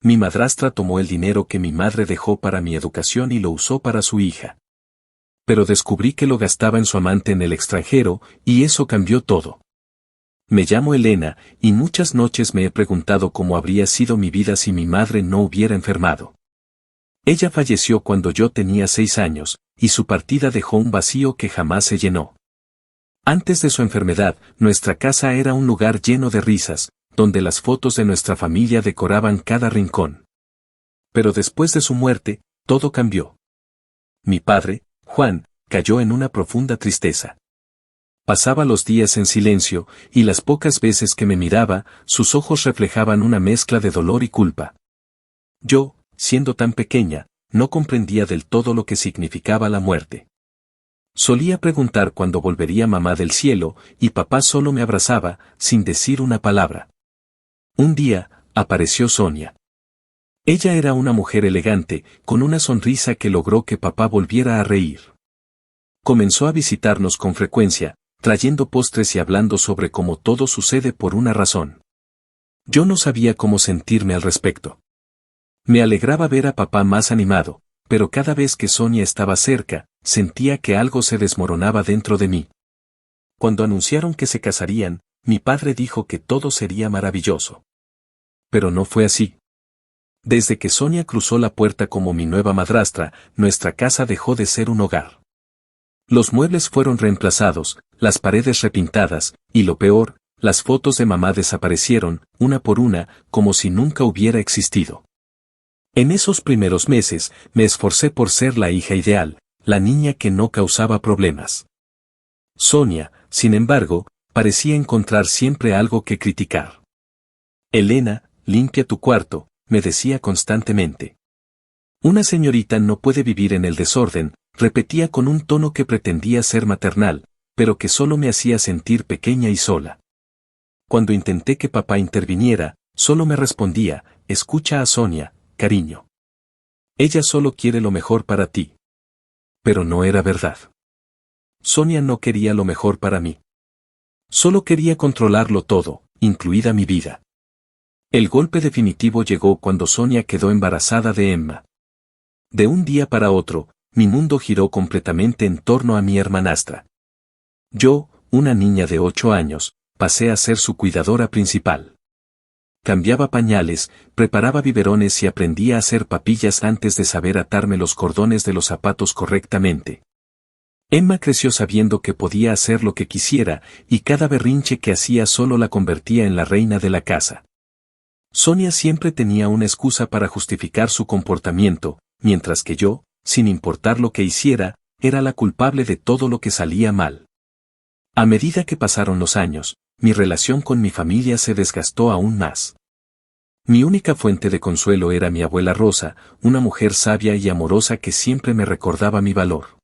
Mi madrastra tomó el dinero que mi madre dejó para mi educación y lo usó para su hija. Pero descubrí que lo gastaba en su amante en el extranjero, y eso cambió todo. Me llamo Elena, y muchas noches me he preguntado cómo habría sido mi vida si mi madre no hubiera enfermado. Ella falleció cuando yo tenía 6 años, y su partida dejó un vacío que jamás se llenó. Antes de su enfermedad, nuestra casa era un lugar lleno de risas, donde las fotos de nuestra familia decoraban cada rincón. Pero después de su muerte, todo cambió. Mi padre, Juan, cayó en una profunda tristeza. Pasaba los días en silencio, y las pocas veces que me miraba, sus ojos reflejaban una mezcla de dolor y culpa. Yo, siendo tan pequeña, no comprendía del todo lo que significaba la muerte. Solía preguntar cuándo volvería mamá del cielo, y papá solo me abrazaba, sin decir una palabra. Un día, apareció Sonia. Ella era una mujer elegante, con una sonrisa que logró que papá volviera a reír. Comenzó a visitarnos con frecuencia, trayendo postres y hablando sobre cómo todo sucede por una razón. Yo no sabía cómo sentirme al respecto. Me alegraba ver a papá más animado, pero cada vez que Sonia estaba cerca, sentía que algo se desmoronaba dentro de mí. Cuando anunciaron que se casarían, mi padre dijo que todo sería maravilloso. Pero no fue así. Desde que Sonia cruzó la puerta como mi nueva madrastra, nuestra casa dejó de ser un hogar. Los muebles fueron reemplazados, las paredes repintadas, y lo peor, las fotos de mamá desaparecieron, una por una, como si nunca hubiera existido. En esos primeros meses, me esforcé por ser la hija ideal, la niña que no causaba problemas. Sonia, sin embargo, parecía encontrar siempre algo que criticar. Elena, limpia tu cuarto, me decía constantemente. Una señorita no puede vivir en el desorden, repetía con un tono que pretendía ser maternal, pero que solo me hacía sentir pequeña y sola. Cuando intenté que papá interviniera, solo me respondía, escucha a Sonia, cariño. Ella solo quiere lo mejor para ti. Pero no era verdad. Sonia no quería lo mejor para mí. Solo quería controlarlo todo, incluida mi vida. El golpe definitivo llegó cuando Sonia quedó embarazada de Emma. De un día para otro, mi mundo giró completamente en torno a mi hermanastra. Yo, una niña de 8 años, pasé a ser su cuidadora principal. Cambiaba pañales, preparaba biberones y aprendía a hacer papillas antes de saber atarme los cordones de los zapatos correctamente. Emma creció sabiendo que podía hacer lo que quisiera, y cada berrinche que hacía solo la convertía en la reina de la casa. Sonia siempre tenía una excusa para justificar su comportamiento, mientras que yo, sin importar lo que hiciera, era la culpable de todo lo que salía mal. A medida que pasaron los años, mi relación con mi familia se desgastó aún más. Mi única fuente de consuelo era mi abuela Rosa, una mujer sabia y amorosa que siempre me recordaba mi valor.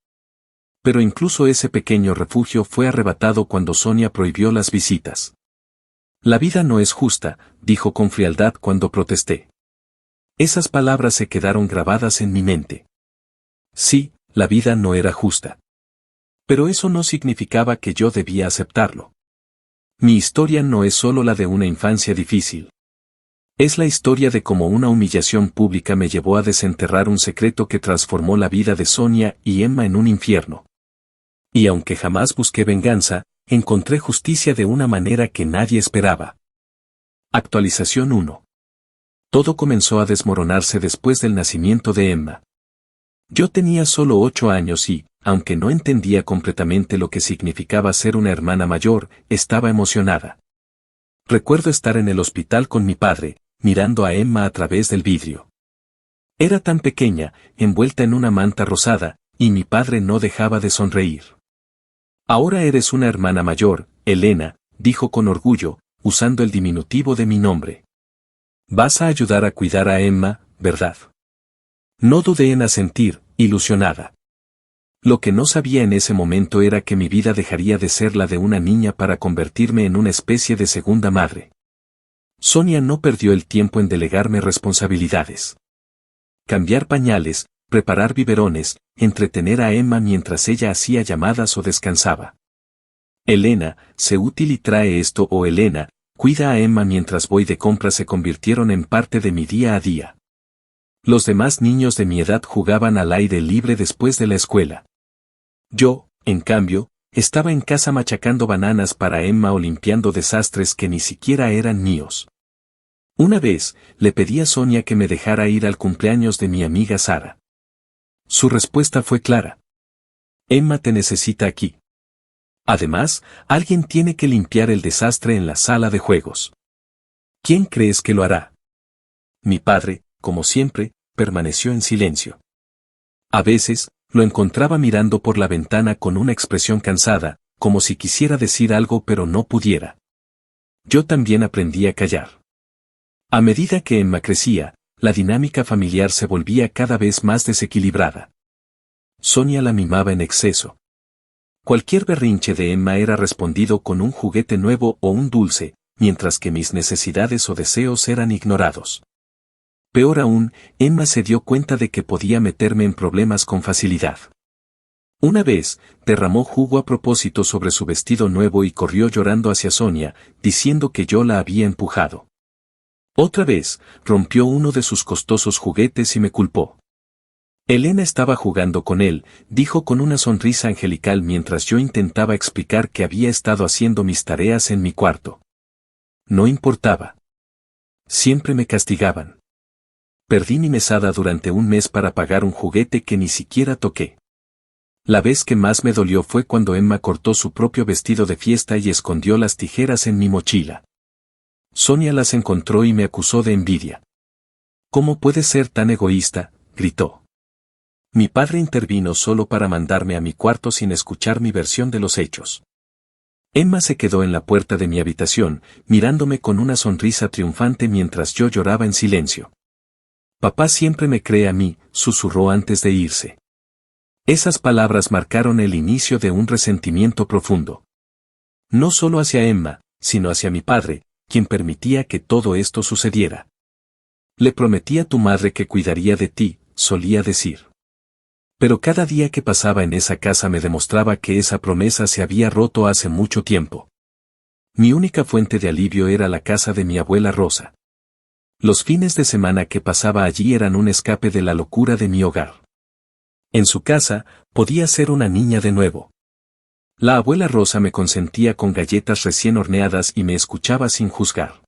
Pero incluso ese pequeño refugio fue arrebatado cuando Sonia prohibió las visitas. La vida no es justa, dijo con frialdad cuando protesté. Esas palabras se quedaron grabadas en mi mente. Sí, la vida no era justa. Pero eso no significaba que yo debía aceptarlo. Mi historia no es solo la de una infancia difícil. Es la historia de cómo una humillación pública me llevó a desenterrar un secreto que transformó la vida de Sonia y Emma en un infierno. Y aunque jamás busqué venganza, encontré justicia de una manera que nadie esperaba. Actualización 1. Todo comenzó a desmoronarse después del nacimiento de Emma. Yo tenía solo 8 años y, aunque no entendía completamente lo que significaba ser una hermana mayor, estaba emocionada. Recuerdo estar en el hospital con mi padre, mirando a Emma a través del vidrio. Era tan pequeña, envuelta en una manta rosada, y mi padre no dejaba de sonreír. Ahora eres una hermana mayor, Elena, dijo con orgullo, usando el diminutivo de mi nombre. Vas a ayudar a cuidar a Emma, ¿verdad? No dudé en asentir, ilusionada. Lo que no sabía en ese momento era que mi vida dejaría de ser la de una niña para convertirme en una especie de segunda madre. Sonia no perdió el tiempo en delegarme responsabilidades. Cambiar pañales, preparar biberones, entretener a Emma mientras ella hacía llamadas o descansaba. Elena, sé útil y trae esto o Elena, cuida a Emma mientras voy de compras se convirtieron en parte de mi día a día. Los demás niños de mi edad jugaban al aire libre después de la escuela. Yo, en cambio, estaba en casa machacando bananas para Emma o limpiando desastres que ni siquiera eran míos. Una vez, le pedí a Sonia que me dejara ir al cumpleaños de mi amiga Sara. Su respuesta fue clara. Emma te necesita aquí. Además, alguien tiene que limpiar el desastre en la sala de juegos. ¿Quién crees que lo hará? Mi padre, como siempre, permaneció en silencio. A veces, lo encontraba mirando por la ventana con una expresión cansada, como si quisiera decir algo pero no pudiera. Yo también aprendí a callar. A medida que Emma crecía, la dinámica familiar se volvía cada vez más desequilibrada. Sonia la mimaba en exceso. Cualquier berrinche de Emma era respondido con un juguete nuevo o un dulce, mientras que mis necesidades o deseos eran ignorados. Peor aún, Emma se dio cuenta de que podía meterme en problemas con facilidad. Una vez, derramó jugo a propósito sobre su vestido nuevo y corrió llorando hacia Sonia, diciendo que yo la había empujado. Otra vez, rompió uno de sus costosos juguetes y me culpó. Elena estaba jugando con él, dijo con una sonrisa angelical mientras yo intentaba explicar que había estado haciendo mis tareas en mi cuarto. No importaba. Siempre me castigaban. Perdí mi mesada durante un mes para pagar un juguete que ni siquiera toqué. La vez que más me dolió fue cuando Emma cortó su propio vestido de fiesta y escondió las tijeras en mi mochila. Sonia las encontró y me acusó de envidia. ¿Cómo puedes ser tan egoísta?, gritó. Mi padre intervino solo para mandarme a mi cuarto sin escuchar mi versión de los hechos. Emma se quedó en la puerta de mi habitación, mirándome con una sonrisa triunfante mientras yo lloraba en silencio. Papá siempre me cree a mí, susurró antes de irse. Esas palabras marcaron el inicio de un resentimiento profundo. No solo hacia Emma, sino hacia mi padre, quien permitía que todo esto sucediera. Le prometí a tu madre que cuidaría de ti, solía decir. Pero cada día que pasaba en esa casa me demostraba que esa promesa se había roto hace mucho tiempo. Mi única fuente de alivio era la casa de mi abuela Rosa. Los fines de semana que pasaba allí eran un escape de la locura de mi hogar. En su casa, podía ser una niña de nuevo. La abuela Rosa me consentía con galletas recién horneadas y me escuchaba sin juzgar.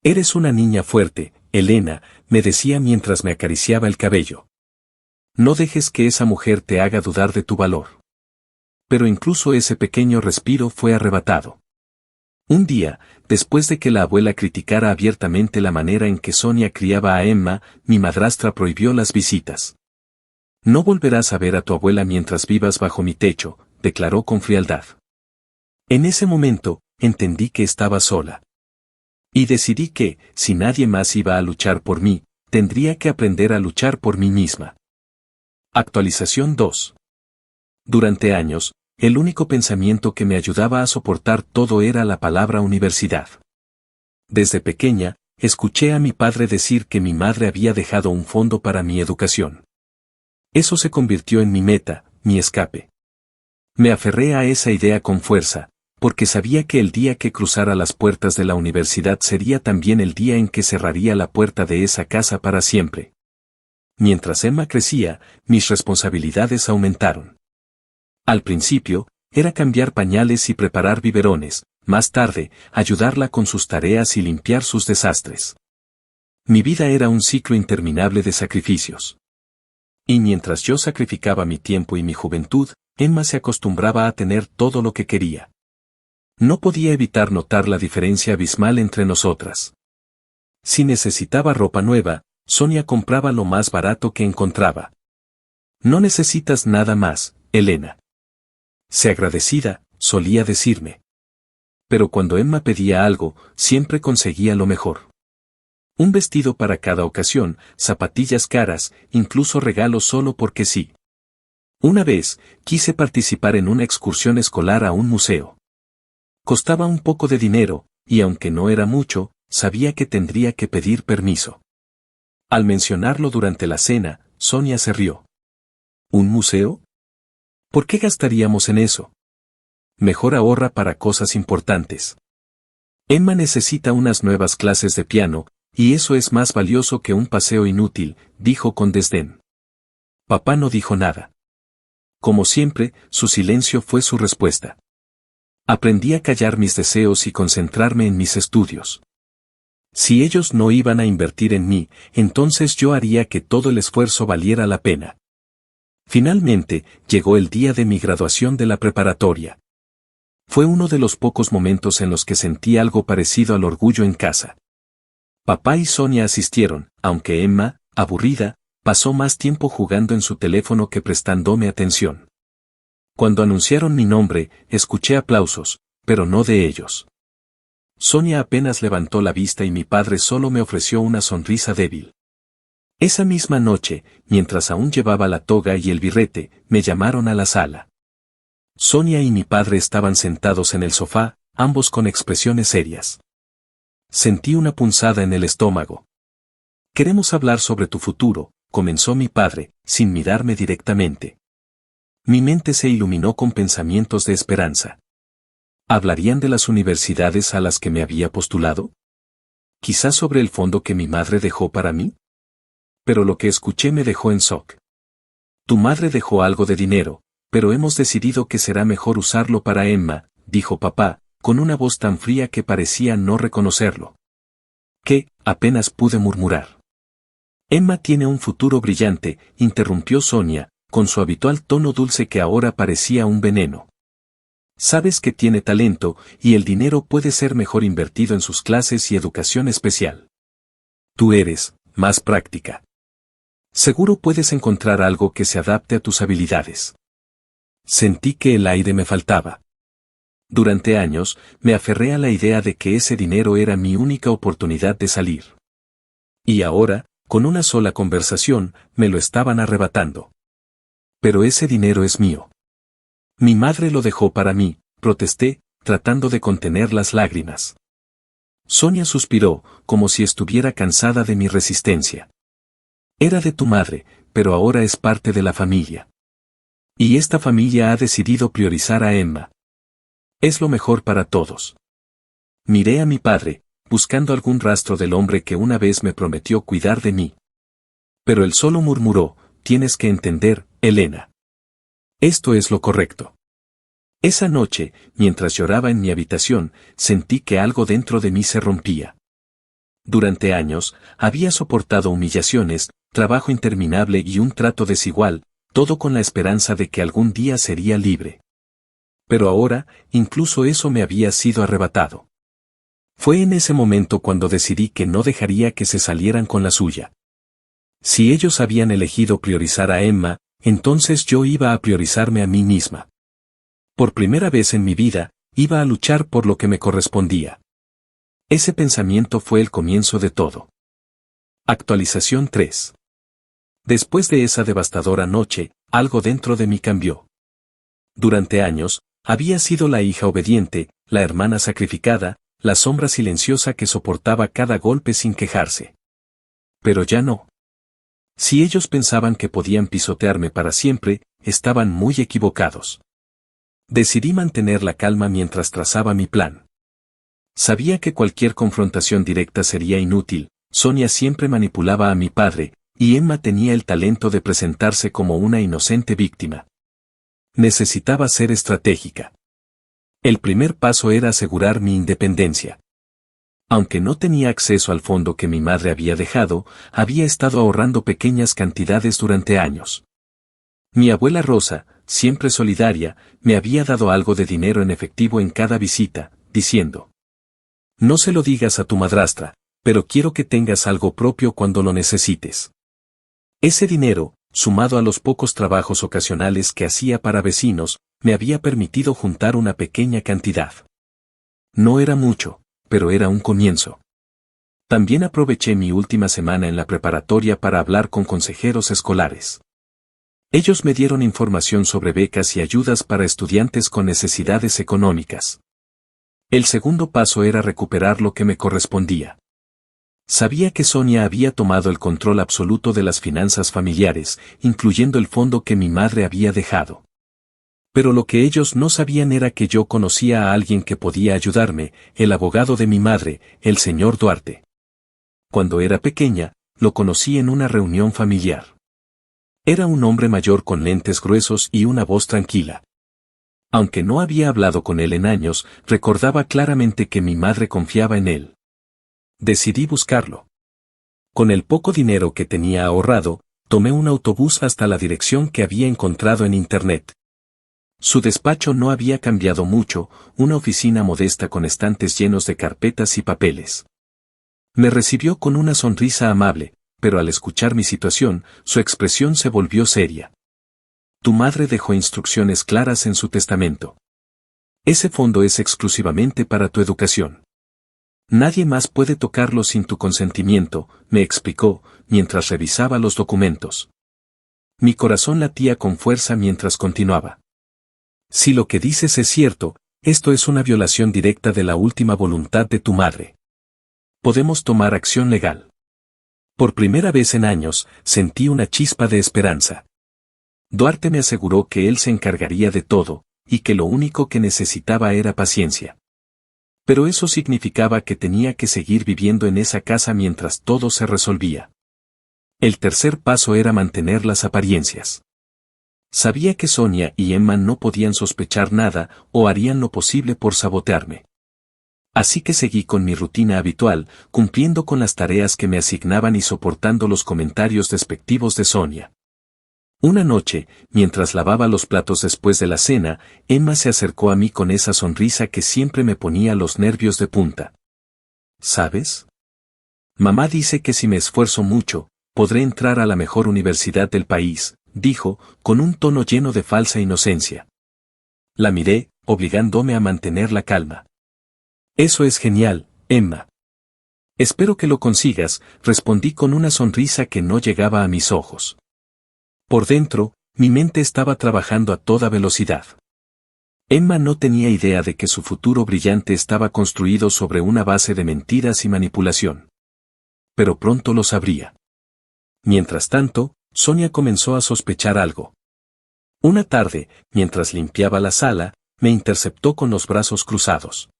Eres una niña fuerte, Elena, me decía mientras me acariciaba el cabello. No dejes que esa mujer te haga dudar de tu valor. Pero incluso ese pequeño respiro fue arrebatado. Un día, después de que la abuela criticara abiertamente la manera en que Sonia criaba a Emma, mi madrastra prohibió las visitas. No volverás a ver a tu abuela mientras vivas bajo mi techo, declaró con frialdad. En ese momento, entendí que estaba sola. Y decidí que, si nadie más iba a luchar por mí, tendría que aprender a luchar por mí misma. Actualización 2. Durante años, el único pensamiento que me ayudaba a soportar todo era la palabra universidad. Desde pequeña, escuché a mi padre decir que mi madre había dejado un fondo para mi educación. Eso se convirtió en mi meta, mi escape. Me aferré a esa idea con fuerza, porque sabía que el día que cruzara las puertas de la universidad sería también el día en que cerraría la puerta de esa casa para siempre. Mientras Emma crecía, mis responsabilidades aumentaron. Al principio, era cambiar pañales y preparar biberones, más tarde, ayudarla con sus tareas y limpiar sus desastres. Mi vida era un ciclo interminable de sacrificios. Y mientras yo sacrificaba mi tiempo y mi juventud, Emma se acostumbraba a tener todo lo que quería. No podía evitar notar la diferencia abismal entre nosotras. Si necesitaba ropa nueva, Sonia compraba lo más barato que encontraba. No necesitas nada más, Elena. Sé agradecida, solía decirme. Pero cuando Emma pedía algo, siempre conseguía lo mejor. Un vestido para cada ocasión, zapatillas caras, incluso regalos solo porque sí. Una vez, quise participar en una excursión escolar a un museo. Costaba un poco de dinero, y aunque no era mucho, sabía que tendría que pedir permiso. Al mencionarlo durante la cena, Sonia se rió. ¿Un museo? ¿Por qué gastaríamos en eso? Mejor ahorra para cosas importantes. Emma necesita unas nuevas clases de piano, y eso es más valioso que un paseo inútil, dijo con desdén. Papá no dijo nada. Como siempre, su silencio fue su respuesta. Aprendí a callar mis deseos y concentrarme en mis estudios. Si ellos no iban a invertir en mí, entonces yo haría que todo el esfuerzo valiera la pena. Finalmente, llegó el día de mi graduación de la preparatoria. Fue uno de los pocos momentos en los que sentí algo parecido al orgullo en casa. Papá y Sonia asistieron, aunque Emma, aburrida, pasó más tiempo jugando en su teléfono que prestándome atención. Cuando anunciaron mi nombre, escuché aplausos, pero no de ellos. Sonia apenas levantó la vista y mi padre solo me ofreció una sonrisa débil. Esa misma noche, mientras aún llevaba la toga y el birrete, me llamaron a la sala. Sonia y mi padre estaban sentados en el sofá, ambos con expresiones serias. Sentí una punzada en el estómago. Queremos hablar sobre tu futuro, comenzó mi padre, sin mirarme directamente. Mi mente se iluminó con pensamientos de esperanza. ¿Hablarían de las universidades a las que me había postulado? ¿Quizás sobre el fondo que mi madre dejó para mí? Pero lo que escuché me dejó en shock. Tu madre dejó algo de dinero, pero hemos decidido que será mejor usarlo para Emma, dijo papá, con una voz tan fría que parecía no reconocerlo. ¿Qué? Apenas pude murmurar. Emma tiene un futuro brillante, interrumpió Sonia, con su habitual tono dulce que ahora parecía un veneno. Sabes que tiene talento, y el dinero puede ser mejor invertido en sus clases y educación especial. Tú eres, más práctica. Seguro puedes encontrar algo que se adapte a tus habilidades. Sentí que el aire me faltaba. Durante años, me aferré a la idea de que ese dinero era mi única oportunidad de salir. Y ahora, con una sola conversación, me lo estaban arrebatando. Pero ese dinero es mío. Mi madre lo dejó para mí, protesté, tratando de contener las lágrimas. Sonia suspiró, como si estuviera cansada de mi resistencia. Era de tu madre, pero ahora es parte de la familia. Y esta familia ha decidido priorizar a Emma. Es lo mejor para todos. Miré a mi padre, buscando algún rastro del hombre que una vez me prometió cuidar de mí. Pero él solo murmuró, tienes que entender, Elena. Esto es lo correcto. Esa noche, mientras lloraba en mi habitación, sentí que algo dentro de mí se rompía. Durante años, había soportado humillaciones, trabajo interminable y un trato desigual, todo con la esperanza de que algún día sería libre. Pero ahora, incluso eso me había sido arrebatado. Fue en ese momento cuando decidí que no dejaría que se salieran con la suya. Si ellos habían elegido priorizar a Emma, entonces yo iba a priorizarme a mí misma. Por primera vez en mi vida, iba a luchar por lo que me correspondía. Ese pensamiento fue el comienzo de todo. Actualización 3. Después de esa devastadora noche, algo dentro de mí cambió. Durante años, había sido la hija obediente, la hermana sacrificada, la sombra silenciosa que soportaba cada golpe sin quejarse. Pero ya no. Si ellos pensaban que podían pisotearme para siempre, estaban muy equivocados. Decidí mantener la calma mientras trazaba mi plan. Sabía que cualquier confrontación directa sería inútil, Sonia siempre manipulaba a mi padre, y Emma tenía el talento de presentarse como una inocente víctima. Necesitaba ser estratégica. El primer paso era asegurar mi independencia. Aunque no tenía acceso al fondo que mi madre había dejado, había estado ahorrando pequeñas cantidades durante años. Mi abuela Rosa, siempre solidaria, me había dado algo de dinero en efectivo en cada visita, diciendo: no se lo digas a tu madrastra, pero quiero que tengas algo propio cuando lo necesites. Ese dinero, sumado a los pocos trabajos ocasionales que hacía para vecinos, me había permitido juntar una pequeña cantidad. No era mucho, pero era un comienzo. También aproveché mi última semana en la preparatoria para hablar con consejeros escolares. Ellos me dieron información sobre becas y ayudas para estudiantes con necesidades económicas. El segundo paso era recuperar lo que me correspondía. Sabía que Sonia había tomado el control absoluto de las finanzas familiares, incluyendo el fondo que mi madre había dejado. Pero lo que ellos no sabían era que yo conocía a alguien que podía ayudarme, el abogado de mi madre, el señor Duarte. Cuando era pequeña, lo conocí en una reunión familiar. Era un hombre mayor con lentes gruesos y una voz tranquila. Aunque no había hablado con él en años, recordaba claramente que mi madre confiaba en él. Decidí buscarlo. Con el poco dinero que tenía ahorrado, tomé un autobús hasta la dirección que había encontrado en Internet. Su despacho no había cambiado mucho, una oficina modesta con estantes llenos de carpetas y papeles. Me recibió con una sonrisa amable, pero al escuchar mi situación, su expresión se volvió seria. Tu madre dejó instrucciones claras en su testamento. Ese fondo es exclusivamente para tu educación. Nadie más puede tocarlo sin tu consentimiento, me explicó, mientras revisaba los documentos. Mi corazón latía con fuerza mientras continuaba. Si lo que dices es cierto, esto es una violación directa de la última voluntad de tu madre. Podemos tomar acción legal. Por primera vez en años, sentí una chispa de esperanza. Duarte me aseguró que él se encargaría de todo, y que lo único que necesitaba era paciencia. Pero eso significaba que tenía que seguir viviendo en esa casa mientras todo se resolvía. El tercer paso era mantener las apariencias. Sabía que Sonia y Emma no podían sospechar nada o harían lo posible por sabotearme. Así que seguí con mi rutina habitual, cumpliendo con las tareas que me asignaban y soportando los comentarios despectivos de Sonia. Una noche, mientras lavaba los platos después de la cena, Emma se acercó a mí con esa sonrisa que siempre me ponía los nervios de punta. ¿Sabes? Mamá dice que si me esfuerzo mucho, podré entrar a la mejor universidad del país, dijo, con un tono lleno de falsa inocencia. La miré, obligándome a mantener la calma. Eso es genial, Emma. Espero que lo consigas, respondí con una sonrisa que no llegaba a mis ojos. Por dentro, mi mente estaba trabajando a toda velocidad. Emma no tenía idea de que su futuro brillante estaba construido sobre una base de mentiras y manipulación. Pero pronto lo sabría. Mientras tanto, Sonia comenzó a sospechar algo. Una tarde, mientras limpiaba la sala, me interceptó con los brazos cruzados.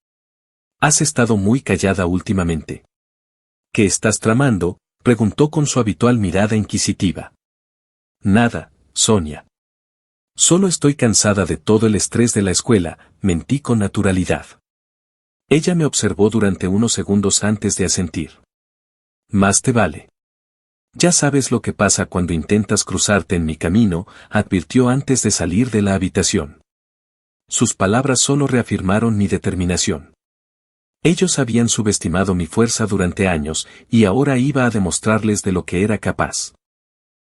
Has estado muy callada últimamente. ¿Qué estás tramando?, preguntó con su habitual mirada inquisitiva. Nada, Sonia. Solo estoy cansada de todo el estrés de la escuela, mentí con naturalidad. Ella me observó durante unos segundos antes de asentir. Más te vale. Ya sabes lo que pasa cuando intentas cruzarte en mi camino, advirtió antes de salir de la habitación. Sus palabras solo reafirmaron mi determinación. Ellos habían subestimado mi fuerza durante años, y ahora iba a demostrarles de lo que era capaz.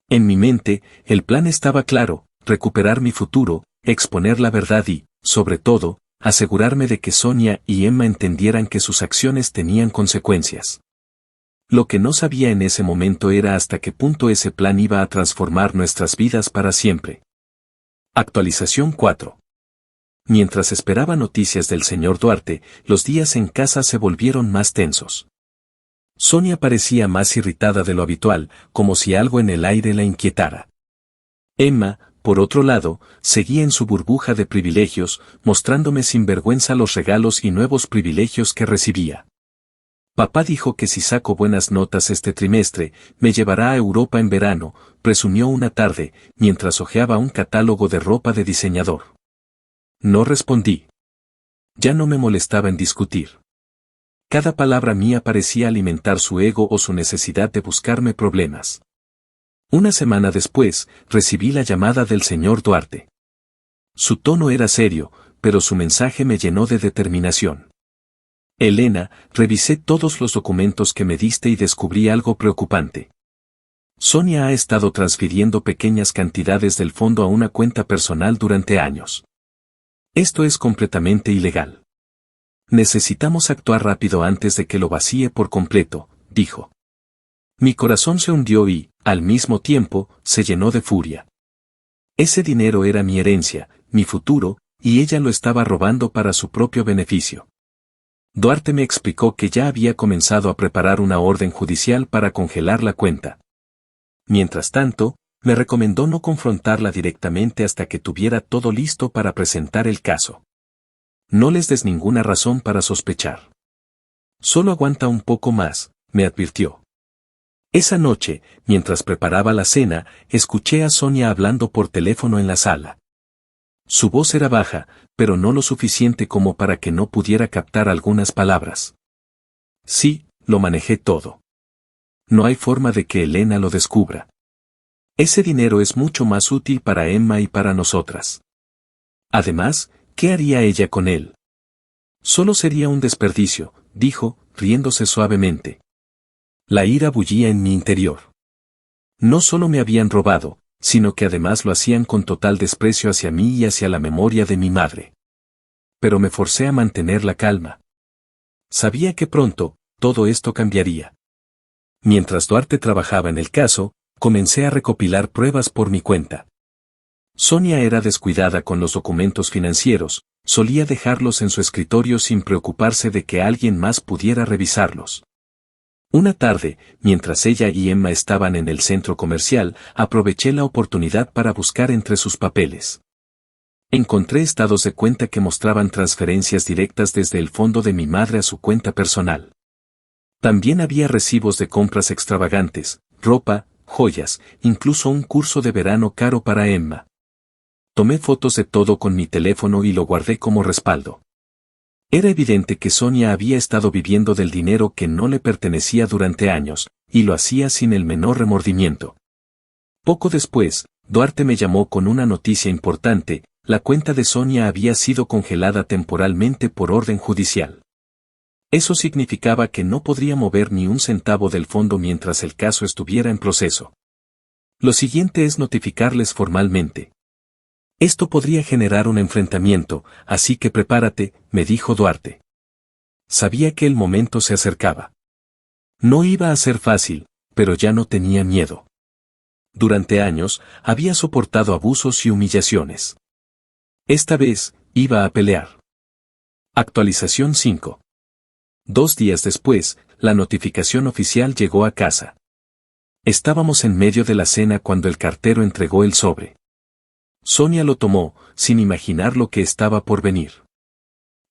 En mi mente, el plan estaba claro: recuperar mi futuro, exponer la verdad y, sobre todo, asegurarme de que Sonia y Emma entendieran que sus acciones tenían consecuencias. Lo que no sabía en ese momento era hasta qué punto ese plan iba a transformar nuestras vidas para siempre. Actualización 4. Mientras esperaba noticias del señor Duarte, los días en casa se volvieron más tensos. Sonia parecía más irritada de lo habitual, como si algo en el aire la inquietara. Emma, por otro lado, seguía en su burbuja de privilegios, mostrándome sin vergüenza los regalos y nuevos privilegios que recibía. Papá dijo que si saco buenas notas este trimestre, me llevará a Europa en verano, presumió una tarde, mientras hojeaba un catálogo de ropa de diseñador. No respondí. Ya no me molestaba en discutir. Cada palabra mía parecía alimentar su ego o su necesidad de buscarme problemas. Una semana después, recibí la llamada del señor Duarte. Su tono era serio, pero su mensaje me llenó de determinación. Elena, revisé todos los documentos que me diste y descubrí algo preocupante. Sonia ha estado transfiriendo pequeñas cantidades del fondo a una cuenta personal durante años. Esto es completamente ilegal. Necesitamos actuar rápido antes de que lo vacíe por completo, dijo. Mi corazón se hundió y, al mismo tiempo, se llenó de furia. Ese dinero era mi herencia, mi futuro, y ella lo estaba robando para su propio beneficio. Duarte me explicó que ya había comenzado a preparar una orden judicial para congelar la cuenta. Mientras tanto, Me recomendó no confrontarla directamente hasta que tuviera todo listo para presentar el caso. No les des ninguna razón para sospechar. Solo aguanta un poco más, me advirtió. Esa noche, mientras preparaba la cena, escuché a Sonia hablando por teléfono en la sala. Su voz era baja, pero no lo suficiente como para que no pudiera captar algunas palabras. Sí, lo manejé todo. No hay forma de que Elena lo descubra. Ese dinero es mucho más útil para Emma y para nosotras. Además, ¿qué haría ella con él? Solo sería un desperdicio, dijo, riéndose suavemente. La ira bullía en mi interior. No solo me habían robado, sino que además lo hacían con total desprecio hacia mí y hacia la memoria de mi madre. Pero me forcé a mantener la calma. Sabía que pronto, todo esto cambiaría. Mientras Duarte trabajaba en el caso, comencé a recopilar pruebas por mi cuenta. Sonia era descuidada con los documentos financieros, solía dejarlos en su escritorio sin preocuparse de que alguien más pudiera revisarlos. Una tarde, mientras ella y Emma estaban en el centro comercial, aproveché la oportunidad para buscar entre sus papeles. Encontré estados de cuenta que mostraban transferencias directas desde el fondo de mi madre a su cuenta personal. También había recibos de compras extravagantes, ropa, joyas, incluso un curso de verano caro para Emma. Tomé fotos de todo con mi teléfono y lo guardé como respaldo. Era evidente que Sonia había estado viviendo del dinero que no le pertenecía durante años, y lo hacía sin el menor remordimiento. Poco después, Duarte me llamó con una noticia importante: la cuenta de Sonia había sido congelada temporalmente por orden judicial. Eso significaba que no podría mover ni un centavo del fondo mientras el caso estuviera en proceso. Lo siguiente es notificarles formalmente. Esto podría generar un enfrentamiento, así que prepárate, me dijo Duarte. Sabía que el momento se acercaba. No iba a ser fácil, pero ya no tenía miedo. Durante años, había soportado abusos y humillaciones. Esta vez, iba a pelear. Actualización 5. 2 días después, la notificación oficial llegó a casa. Estábamos en medio de la cena cuando el cartero entregó el sobre. Sonia lo tomó, sin imaginar lo que estaba por venir.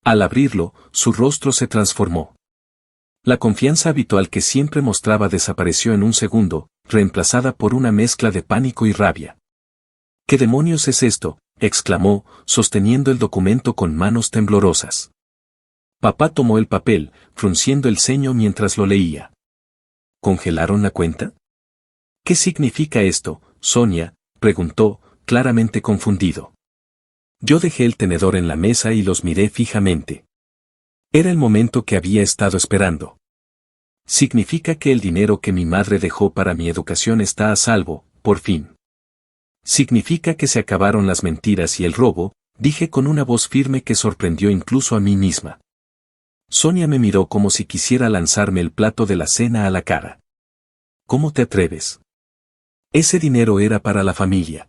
Al abrirlo, su rostro se transformó. La confianza habitual que siempre mostraba desapareció en un segundo, reemplazada por una mezcla de pánico y rabia. ¿Qué demonios es esto?, exclamó, sosteniendo el documento con manos temblorosas. Papá tomó el papel, frunciendo el ceño mientras lo leía. ¿Congelaron la cuenta? ¿Qué significa esto, Sonia?, preguntó, claramente confundido. Yo dejé el tenedor en la mesa y los miré fijamente. Era el momento que había estado esperando. Significa que el dinero que mi madre dejó para mi educación está a salvo, por fin. Significa que se acabaron las mentiras y el robo, dije con una voz firme que sorprendió incluso a mí misma. Sonia me miró como si quisiera lanzarme el plato de la cena a la cara. ¿Cómo te atreves? Ese dinero era para la familia.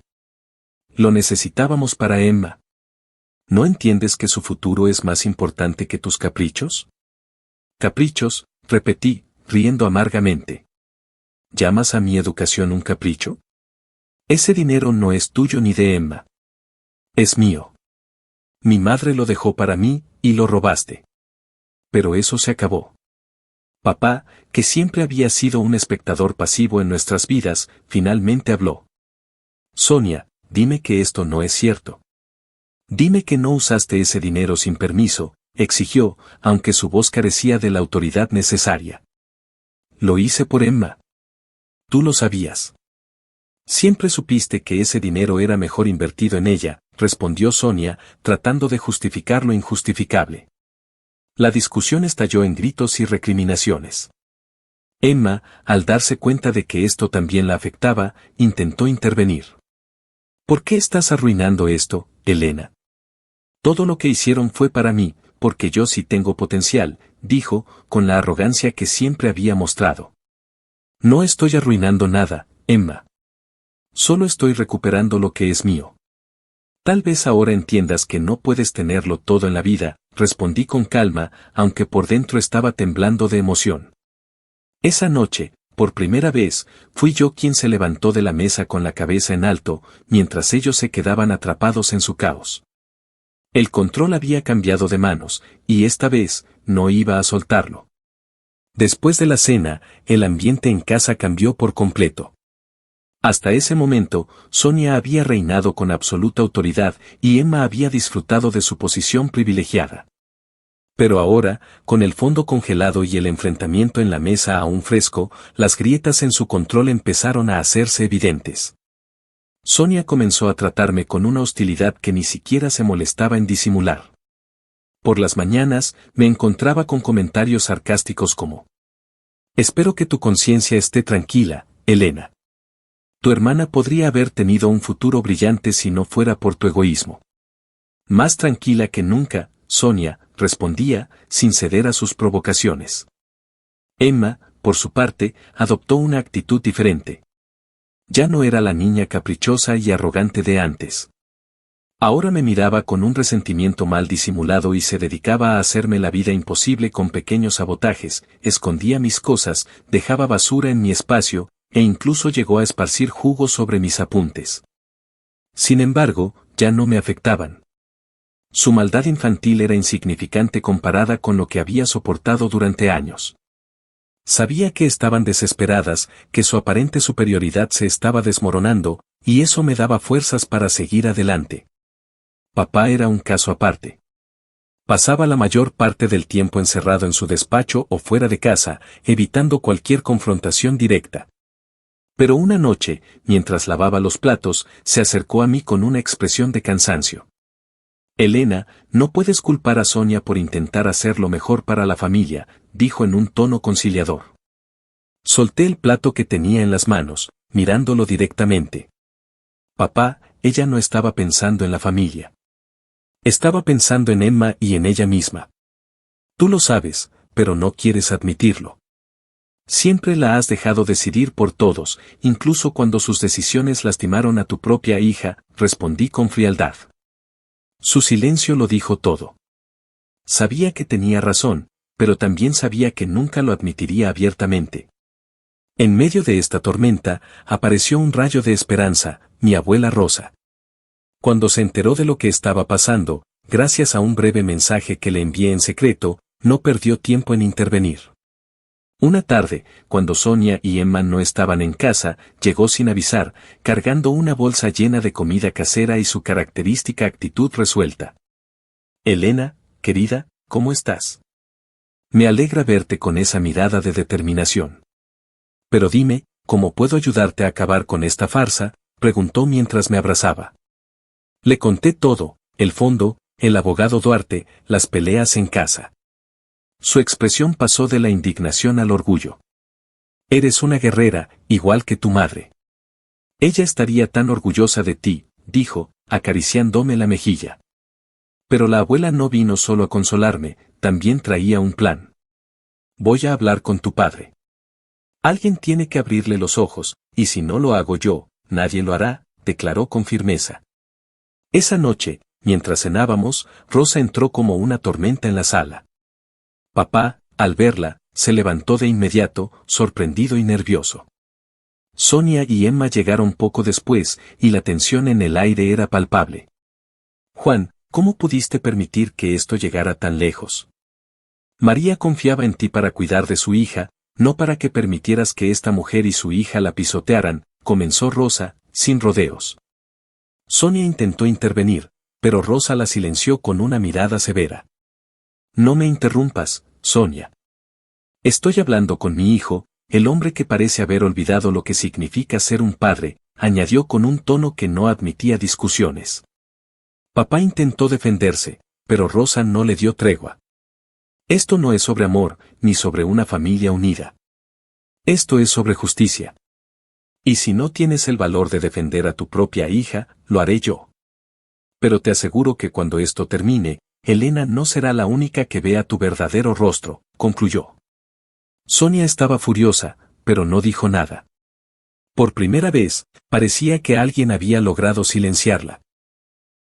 Lo necesitábamos para Emma. ¿No entiendes que su futuro es más importante que tus caprichos? Caprichos, repetí, riendo amargamente. ¿Llamas a mi educación un capricho? Ese dinero no es tuyo ni de Emma. Es mío. Mi madre lo dejó para mí, y lo robaste. Pero eso se acabó. Papá, que siempre había sido un espectador pasivo en nuestras vidas, finalmente habló. Sonia, dime que esto no es cierto. Dime que no usaste ese dinero sin permiso, exigió, aunque su voz carecía de la autoridad necesaria. Lo hice por Emma. Tú lo sabías. Siempre supiste que ese dinero era mejor invertido en ella, respondió Sonia, tratando de justificar lo injustificable. La discusión estalló en gritos y recriminaciones. Emma, al darse cuenta de que esto también la afectaba, intentó intervenir. ¿Por qué estás arruinando esto, Elena? Todo lo que hicieron fue para mí, porque yo sí tengo potencial, dijo, con la arrogancia que siempre había mostrado. No estoy arruinando nada, Emma. Solo estoy recuperando lo que es mío. Tal vez ahora entiendas que no puedes tenerlo todo en la vida, respondí con calma, aunque por dentro estaba temblando de emoción. Esa noche, por primera vez, fui yo quien se levantó de la mesa con la cabeza en alto, mientras ellos se quedaban atrapados en su caos. El control había cambiado de manos, y esta vez, no iba a soltarlo. Después de la cena, el ambiente en casa cambió por completo. Hasta ese momento, Sonia había reinado con absoluta autoridad y Emma había disfrutado de su posición privilegiada. Pero ahora, con el fondo congelado y el enfrentamiento en la mesa aún fresco, las grietas en su control empezaron a hacerse evidentes. Sonia comenzó a tratarme con una hostilidad que ni siquiera se molestaba en disimular. Por las mañanas, me encontraba con comentarios sarcásticos como: «Espero que tu conciencia esté tranquila, Elena. Tu hermana podría haber tenido un futuro brillante si no fuera por tu egoísmo». «Más tranquila que nunca, Sonia», respondía, sin ceder a sus provocaciones. Emma, por su parte, adoptó una actitud diferente. Ya no era la niña caprichosa y arrogante de antes. Ahora me miraba con un resentimiento mal disimulado y se dedicaba a hacerme la vida imposible con pequeños sabotajes, escondía mis cosas, dejaba basura en mi espacio, e incluso llegó a esparcir jugo sobre mis apuntes. Sin embargo, ya no me afectaban. Su maldad infantil era insignificante comparada con lo que había soportado durante años. Sabía que estaban desesperadas, que su aparente superioridad se estaba desmoronando, y eso me daba fuerzas para seguir adelante. Papá era un caso aparte. Pasaba la mayor parte del tiempo encerrado en su despacho o fuera de casa, evitando cualquier confrontación directa. Pero una noche, mientras lavaba los platos, se acercó a mí con una expresión de cansancio. «Elena, no puedes culpar a Sonia por intentar hacer lo mejor para la familia», dijo en un tono conciliador. Solté el plato que tenía en las manos, mirándolo directamente. «Papá, ella no estaba pensando en la familia. Estaba pensando en Emma y en ella misma. Tú lo sabes, pero no quieres admitirlo. Siempre la has dejado decidir por todos, incluso cuando sus decisiones lastimaron a tu propia hija», respondí con frialdad. Su silencio lo dijo todo. Sabía que tenía razón, pero también sabía que nunca lo admitiría abiertamente. En medio de esta tormenta, apareció un rayo de esperanza, mi abuela Rosa. Cuando se enteró de lo que estaba pasando, gracias a un breve mensaje que le envié en secreto, no perdió tiempo en intervenir. Una tarde, cuando Sonia y Emma no estaban en casa, llegó sin avisar, cargando una bolsa llena de comida casera y su característica actitud resuelta. «Elena, querida, ¿cómo estás? Me alegra verte con esa mirada de determinación. Pero dime, ¿cómo puedo ayudarte a acabar con esta farsa?», preguntó mientras me abrazaba. Le conté todo, el fondo, el abogado Duarte, las peleas en casa. Su expresión pasó de la indignación al orgullo. «Eres una guerrera, igual que tu madre. Ella estaría tan orgullosa de ti», dijo, acariciándome la mejilla. Pero la abuela no vino solo a consolarme, también traía un plan. «Voy a hablar con tu padre. Alguien tiene que abrirle los ojos, y si no lo hago yo, nadie lo hará», declaró con firmeza. Esa noche, mientras cenábamos, Rosa entró como una tormenta en la sala. Papá, al verla, se levantó de inmediato, sorprendido y nervioso. Sonia y Emma llegaron poco después, y la tensión en el aire era palpable. «Juan, ¿cómo pudiste permitir que esto llegara tan lejos? María confiaba en ti para cuidar de su hija, no para que permitieras que esta mujer y su hija la pisotearan», comenzó Rosa, sin rodeos. Sonia intentó intervenir, pero Rosa la silenció con una mirada severa. «No me interrumpas, Sonia. Estoy hablando con mi hijo, el hombre que parece haber olvidado lo que significa ser un padre», añadió con un tono que no admitía discusiones. Papá intentó defenderse, pero Rosa no le dio tregua. «Esto no es sobre amor, ni sobre una familia unida. Esto es sobre justicia. Y si no tienes el valor de defender a tu propia hija, lo haré yo. Pero te aseguro que cuando esto termine, Elena no será la única que vea tu verdadero rostro», concluyó. Sonia estaba furiosa, pero no dijo nada. Por primera vez, parecía que alguien había logrado silenciarla.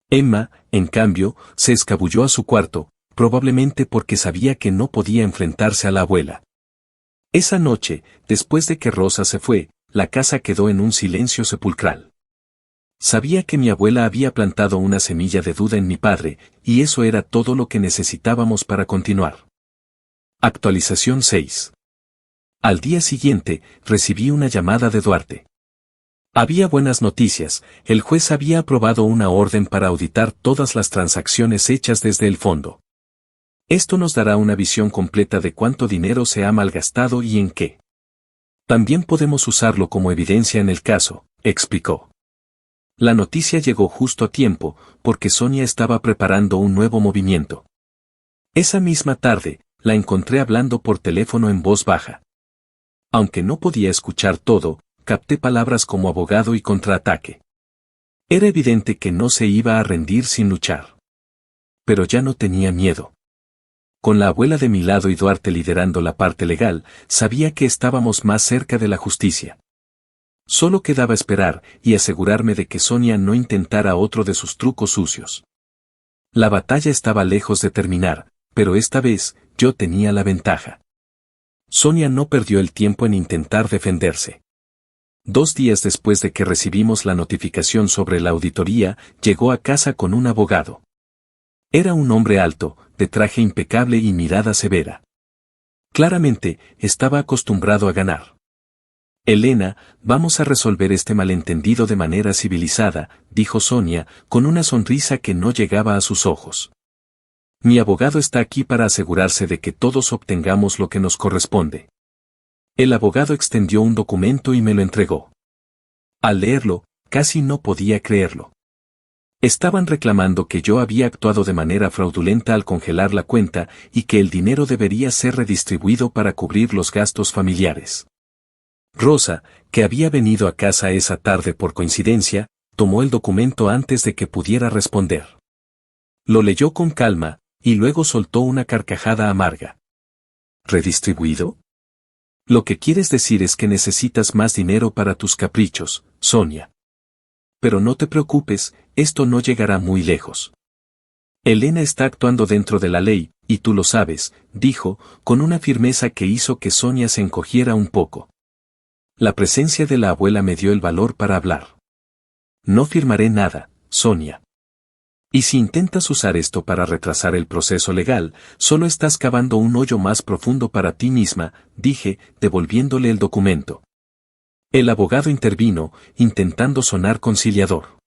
Emma, en cambio, se escabulló a su cuarto, probablemente porque sabía que no podía enfrentarse a la abuela. Esa noche, después de que Rosa se fue, la casa quedó en un silencio sepulcral. Sabía que mi abuela había plantado una semilla de duda en mi padre, y eso era todo lo que necesitábamos para continuar. Actualización 6. Al día siguiente, recibí una llamada de Duarte. Había buenas noticias, el juez había aprobado una orden para auditar todas las transacciones hechas desde el fondo. Esto nos dará una visión completa de cuánto dinero se ha malgastado y en qué. También podemos usarlo como evidencia en el caso, explicó. La noticia llegó justo a tiempo, porque Sonia estaba preparando un nuevo movimiento. Esa misma tarde, la encontré hablando por teléfono en voz baja. Aunque no podía escuchar todo, capté palabras como abogado y contraataque. Era evidente que no se iba a rendir sin luchar. Pero ya no tenía miedo. Con la abuela de mi lado y Duarte liderando la parte legal, sabía que estábamos más cerca de la justicia. Solo quedaba esperar y asegurarme de que Sonia no intentara otro de sus trucos sucios. La batalla estaba lejos de terminar, pero esta vez, yo tenía la ventaja. Sonia no perdió el tiempo en intentar defenderse. 2 días después de que recibimos la notificación sobre la auditoría, llegó a casa con un abogado. Era un hombre alto, de traje impecable y mirada severa. Claramente, estaba acostumbrado a ganar. Elena, vamos a resolver este malentendido de manera civilizada, dijo Sonia, con una sonrisa que no llegaba a sus ojos. Mi abogado está aquí para asegurarse de que todos obtengamos lo que nos corresponde. El abogado extendió un documento y me lo entregó. Al leerlo, casi no podía creerlo. Estaban reclamando que yo había actuado de manera fraudulenta al congelar la cuenta y que el dinero debería ser redistribuido para cubrir los gastos familiares. Rosa, que había venido a casa esa tarde por coincidencia, tomó el documento antes de que pudiera responder. Lo leyó con calma, y luego soltó una carcajada amarga. ¿Redistribuido? Lo que quieres decir es que necesitas más dinero para tus caprichos, Sonia. Pero no te preocupes, esto no llegará muy lejos. Elena está actuando dentro de la ley, y tú lo sabes, dijo, con una firmeza que hizo que Sonia se encogiera un poco. La presencia de la abuela me dio el valor para hablar. No firmaré nada, Sonia. Y si intentas usar esto para retrasar el proceso legal, solo estás cavando un hoyo más profundo para ti misma, dije, devolviéndole el documento. El abogado intervino, intentando sonar conciliador.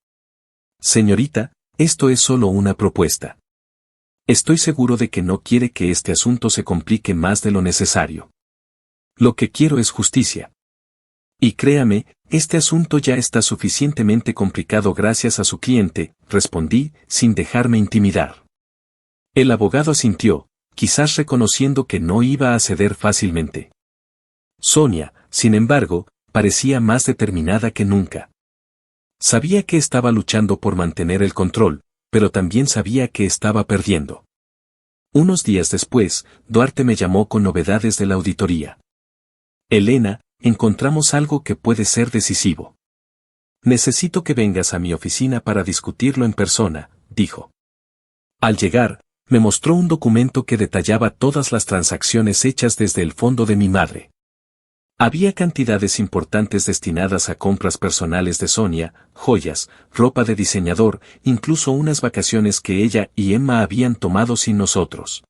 Señorita, esto es solo una propuesta. Estoy seguro de que no quiere que este asunto se complique más de lo necesario. Lo que quiero es justicia. Y créame, este asunto ya está suficientemente complicado gracias a su cliente, respondí, sin dejarme intimidar. El abogado asintió, quizás reconociendo que no iba a ceder fácilmente. Sonia, sin embargo, parecía más determinada que nunca. Sabía que estaba luchando por mantener el control, pero también sabía que estaba perdiendo. Unos días después, Duarte me llamó con novedades de la auditoría. Elena, encontramos algo que puede ser decisivo. Necesito que vengas a mi oficina para discutirlo en persona, dijo. Al llegar, me mostró un documento que detallaba todas las transacciones hechas desde el fondo de mi madre. Había cantidades importantes destinadas a compras personales de Sonia, joyas, ropa de diseñador, incluso unas vacaciones que ella y Emma habían tomado sin nosotros.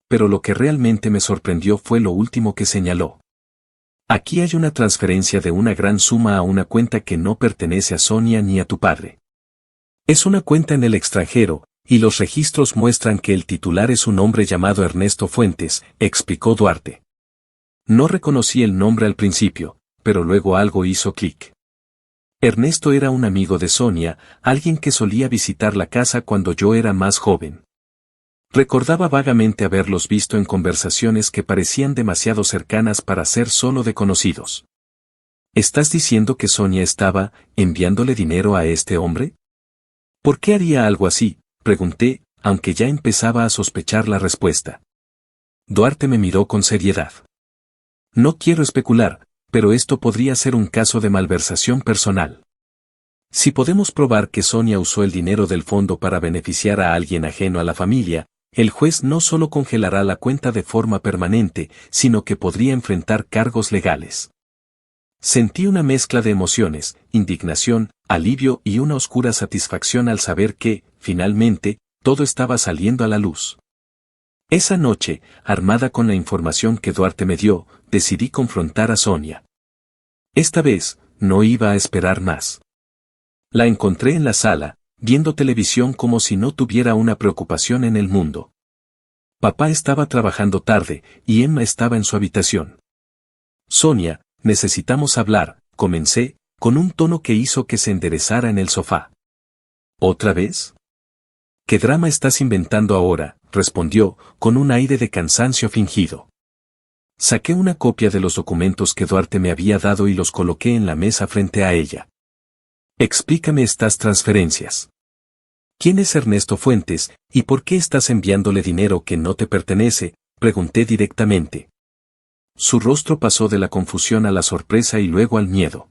Pero lo que realmente me sorprendió fue lo último que señaló. Aquí hay una transferencia de una gran suma a una cuenta que no pertenece a Sonia ni a tu padre. Es una cuenta en el extranjero, y los registros muestran que el titular es un hombre llamado Ernesto Fuentes, explicó Duarte. No reconocí el nombre al principio, pero luego algo hizo clic. Ernesto era un amigo de Sonia, alguien que solía visitar la casa cuando yo era más joven. Recordaba vagamente haberlos visto en conversaciones que parecían demasiado cercanas para ser solo de conocidos. ¿Estás diciendo que Sonia estaba enviándole dinero a este hombre? ¿Por qué haría algo así?, pregunté, aunque ya empezaba a sospechar la respuesta. Duarte me miró con seriedad. No quiero especular, pero esto podría ser un caso de malversación personal. Si podemos probar que Sonia usó el dinero del fondo para beneficiar a alguien ajeno a la familia, el juez no solo congelará la cuenta de forma permanente, sino que podría enfrentar cargos legales. Sentí una mezcla de emociones, indignación, alivio y una oscura satisfacción al saber que, finalmente, todo estaba saliendo a la luz. Esa noche, armada con la información que Duarte me dio, decidí confrontar a Sonia. Esta vez, no iba a esperar más. La encontré en la sala, viendo televisión como si no tuviera una preocupación en el mundo. Papá estaba trabajando tarde, y Emma estaba en su habitación. Sonia, necesitamos hablar, comencé, con un tono que hizo que se enderezara en el sofá. ¿Otra vez? ¿Qué drama estás inventando ahora?, respondió, con un aire de cansancio fingido. Saqué una copia de los documentos que Duarte me había dado y los coloqué en la mesa frente a ella. Explícame estas transferencias. ¿Quién es Ernesto Fuentes, y por qué estás enviándole dinero que no te pertenece?, pregunté directamente. Su rostro pasó de la confusión a la sorpresa y luego al miedo.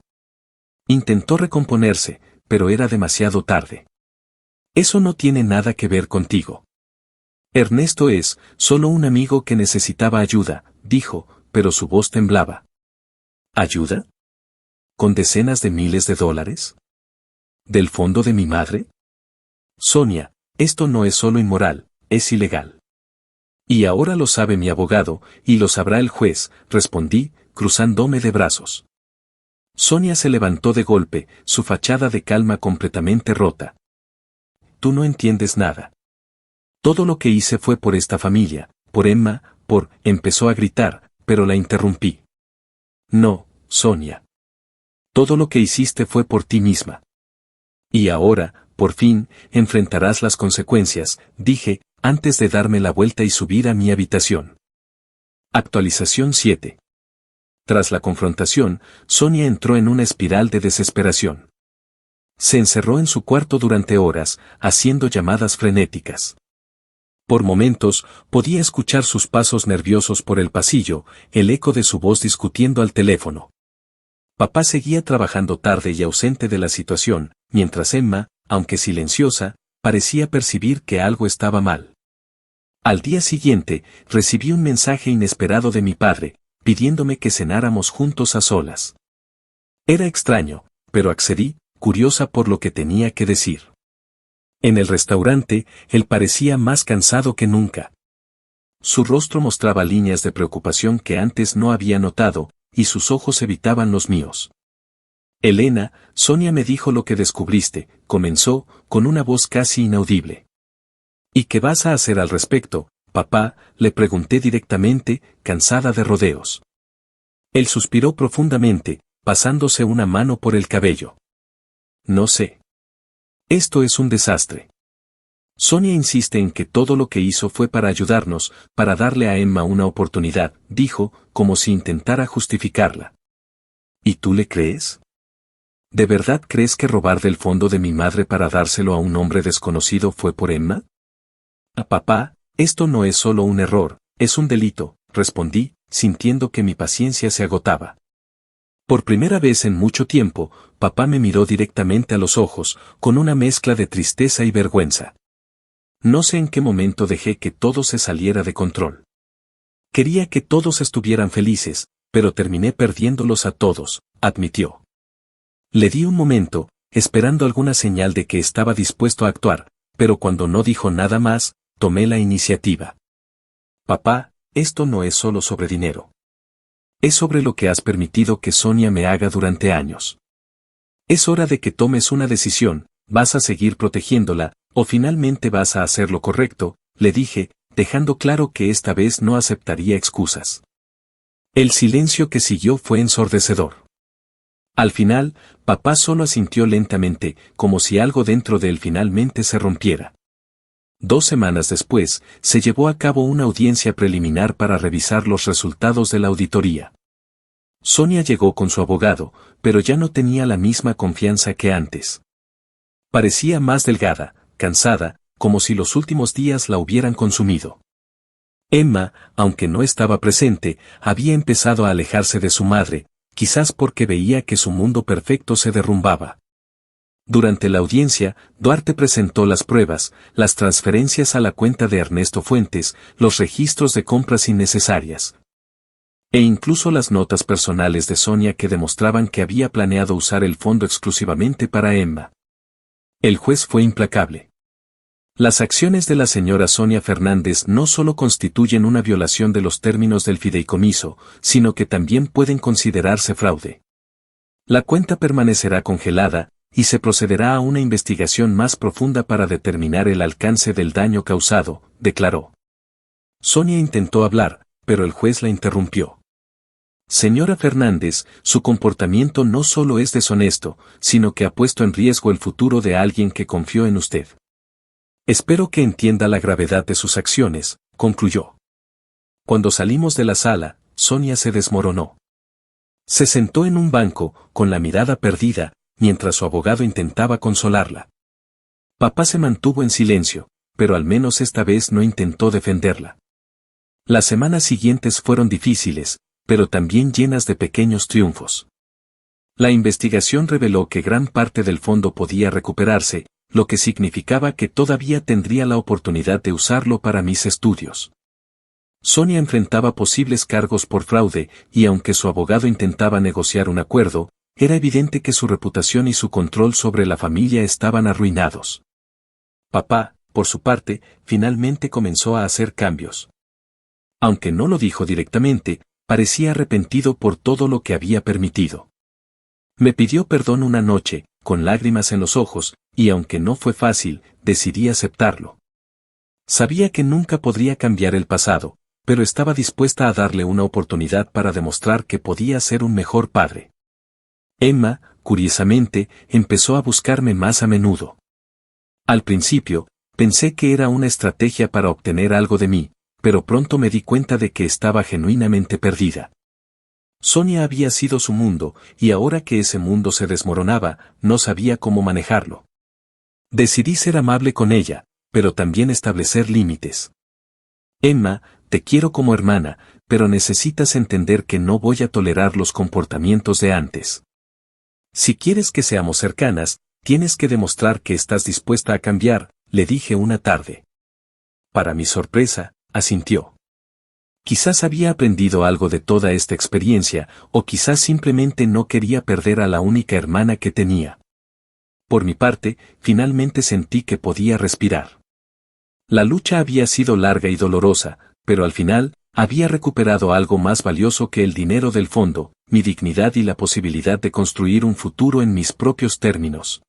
Intentó recomponerse, pero era demasiado tarde. Eso no tiene nada que ver contigo. Ernesto es solo un amigo que necesitaba ayuda, dijo, pero su voz temblaba. ¿Ayuda? ¿Con decenas de miles de dólares? ¿Del fondo de mi madre? Sonia, esto no es solo inmoral, es ilegal. Y ahora lo sabe mi abogado, y lo sabrá el juez, respondí, cruzándome de brazos. Sonia se levantó de golpe, su fachada de calma completamente rota. Tú no entiendes nada. Todo lo que hice fue por esta familia, por Emma, empezó a gritar, pero la interrumpí. No, Sonia. Todo lo que hiciste fue por ti misma. Y ahora, por fin, enfrentarás las consecuencias, dije, antes de darme la vuelta y subir a mi habitación. Actualización 7. Tras la confrontación, Sonia entró en una espiral de desesperación. Se encerró en su cuarto durante horas, haciendo llamadas frenéticas. Por momentos, podía escuchar sus pasos nerviosos por el pasillo, el eco de su voz discutiendo al teléfono. Papá seguía trabajando tarde y ausente de la situación, mientras Emma, aunque silenciosa, parecía percibir que algo estaba mal. Al día siguiente, recibí un mensaje inesperado de mi padre, pidiéndome que cenáramos juntos a solas. Era extraño, pero accedí, curiosa por lo que tenía que decir. En el restaurante, él parecía más cansado que nunca. Su rostro mostraba líneas de preocupación que antes no había notado, y sus ojos evitaban los míos. Elena, Sonia me dijo lo que descubriste, comenzó, con una voz casi inaudible. ¿Y qué vas a hacer al respecto, papá?, le pregunté directamente, cansada de rodeos. Él suspiró profundamente, pasándose una mano por el cabello. No sé. Esto es un desastre. Sonia insiste en que todo lo que hizo fue para ayudarnos, para darle a Emma una oportunidad, dijo, como si intentara justificarla. ¿Y tú le crees? ¿De verdad crees que robar del fondo de mi madre para dárselo a un hombre desconocido fue por Emma? Papá, esto no es solo un error, es un delito, respondí, sintiendo que mi paciencia se agotaba. Por primera vez en mucho tiempo, papá me miró directamente a los ojos, con una mezcla de tristeza y vergüenza. No sé en qué momento dejé que todo se saliera de control. Quería que todos estuvieran felices, pero terminé perdiéndolos a todos, admitió. Le di un momento, esperando alguna señal de que estaba dispuesto a actuar, pero cuando no dijo nada más, tomé la iniciativa. Papá, esto no es solo sobre dinero. Es sobre lo que has permitido que Sonia me haga durante años. Es hora de que tomes una decisión, ¿vas a seguir protegiéndola, o finalmente vas a hacer lo correcto?, le dije, dejando claro que esta vez no aceptaría excusas. El silencio que siguió fue ensordecedor. Al final, papá solo asintió lentamente, como si algo dentro de él finalmente se rompiera. 2 semanas después, se llevó a cabo una audiencia preliminar para revisar los resultados de la auditoría. Sonia llegó con su abogado, pero ya no tenía la misma confianza que antes. Parecía más delgada, cansada, como si los últimos días la hubieran consumido. Emma, aunque no estaba presente, había empezado a alejarse de su madre, quizás porque veía que su mundo perfecto se derrumbaba. Durante la audiencia, Duarte presentó las pruebas, las transferencias a la cuenta de Ernesto Fuentes, los registros de compras innecesarias. E incluso las notas personales de Sonia que demostraban que había planeado usar el fondo exclusivamente para Emma. El juez fue implacable. Las acciones de la señora Sonia Fernández no solo constituyen una violación de los términos del fideicomiso, sino que también pueden considerarse fraude. La cuenta permanecerá congelada, y se procederá a una investigación más profunda para determinar el alcance del daño causado, declaró. Sonia intentó hablar, pero el juez la interrumpió. Señora Fernández, su comportamiento no solo es deshonesto, sino que ha puesto en riesgo el futuro de alguien que confió en usted. Espero que entienda la gravedad de sus acciones, concluyó. Cuando salimos de la sala, Sonia se desmoronó. Se sentó en un banco, con la mirada perdida, mientras su abogado intentaba consolarla. Papá se mantuvo en silencio, pero al menos esta vez no intentó defenderla. Las semanas siguientes fueron difíciles, pero también llenas de pequeños triunfos. La investigación reveló que gran parte del fondo podía recuperarse, lo que significaba que todavía tendría la oportunidad de usarlo para mis estudios. Sonia enfrentaba posibles cargos por fraude, y aunque su abogado intentaba negociar un acuerdo, era evidente que su reputación y su control sobre la familia estaban arruinados. Papá, por su parte, finalmente comenzó a hacer cambios. Aunque no lo dijo directamente, parecía arrepentido por todo lo que había permitido. Me pidió perdón una noche, con lágrimas en los ojos, y aunque no fue fácil, decidí aceptarlo. Sabía que nunca podría cambiar el pasado, pero estaba dispuesta a darle una oportunidad para demostrar que podía ser un mejor padre. Emma, curiosamente, empezó a buscarme más a menudo. Al principio, pensé que era una estrategia para obtener algo de mí, pero pronto me di cuenta de que estaba genuinamente perdida. Sonia había sido su mundo, y ahora que ese mundo se desmoronaba, no sabía cómo manejarlo. Decidí ser amable con ella, pero también establecer límites. Emma, te quiero como hermana, pero necesitas entender que no voy a tolerar los comportamientos de antes. Si quieres que seamos cercanas, tienes que demostrar que estás dispuesta a cambiar, le dije una tarde. Para mi sorpresa, asintió. Quizás había aprendido algo de toda esta experiencia, o quizás simplemente no quería perder a la única hermana que tenía. Por mi parte, finalmente sentí que podía respirar. La lucha había sido larga y dolorosa, pero al final, había recuperado algo más valioso que el dinero del fondo, mi dignidad y la posibilidad de construir un futuro en mis propios términos.